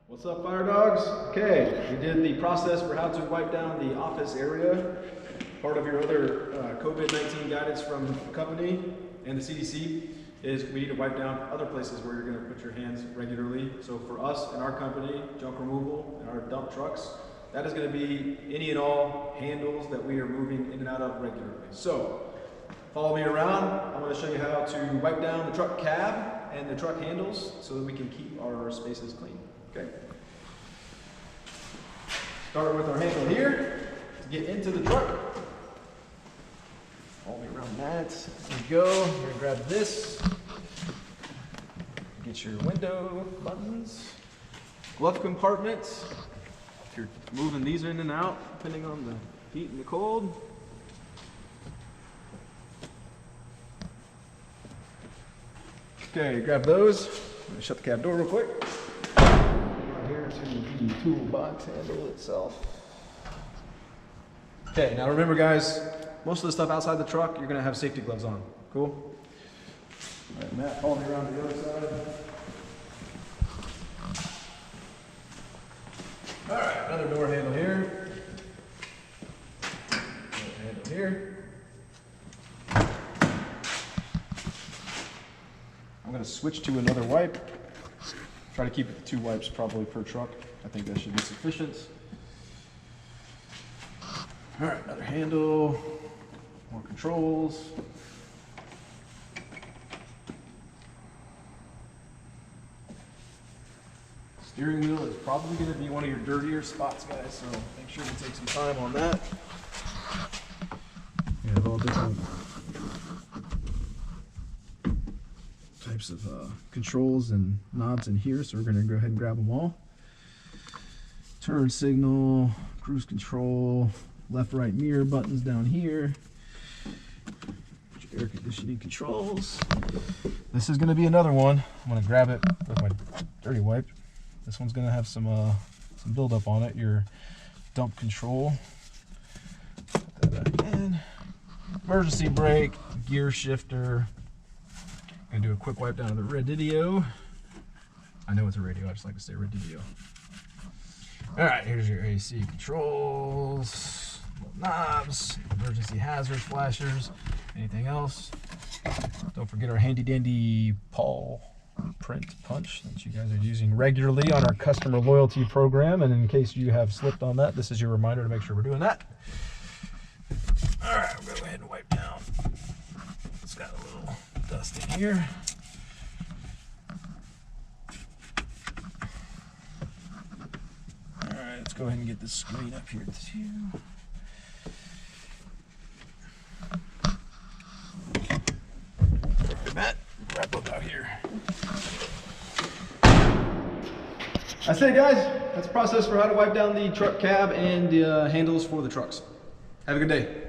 What's up, Fire Dogs? Okay, we did the process for how to wipe down the office area. Part of your other COVID-19 guidance from the company and the CDC is we need to wipe down other places where you're going to put your hands regularly. So for us in our company, junk removal and our dump trucks, that is going to be any and all handles that we are moving in and out of regularly. So follow me around. I'm going to show you how to wipe down the truck cab and the truck handles so that we can keep our spaces clean. Okay. Start with our handle here to get into the truck. Follow me around that. There you go. You're going to grab this. Get your window buttons. Glove compartments. If you're moving these in and out, depending on the heat and the cold. Okay, grab those. I'm going to shut the cab door real quick. Here to the toolbox handle itself. Okay, now remember guys, most of the stuff outside the truck, you're going to have safety gloves on. Cool? All right, Matt, follow me around to the other side. All right, another door handle here. Door handle here. I'm going to switch to another wipe. Try to keep it to 2 wipes probably per truck. I think that should be sufficient. All right, another handle, more controls. Steering wheel is probably going to be one of your dirtier spots, guys, so make sure you take some time on that. You have all different types of controls and knobs in here, so we're going to go ahead and grab them all. Turn signal, cruise control, left right mirror buttons down here, air conditioning controls. This is going to be another one. I'm going to grab it with my dirty wipe. This one's going to have some buildup on it. Your dump control. Put that back in. Emergency brake, gear shifter. Gonna do a quick wipe down of the radio. I know it's a radio, I just like to say radio. Alright, here's your AC controls, knobs, emergency hazard flashers, anything else. Don't forget our handy dandy paw print punch that you guys are using regularly on our customer loyalty program, and in case you have slipped on that, this is your reminder to make sure we're doing that. Alright, we'll go ahead and wipe down. It's got a little dust in here. Alright, let's go ahead and get this screen up here too. Matt, wrap up out here. That's it guys. That's the process for how to wipe down the truck cab and the handles for the trucks. Have a good day.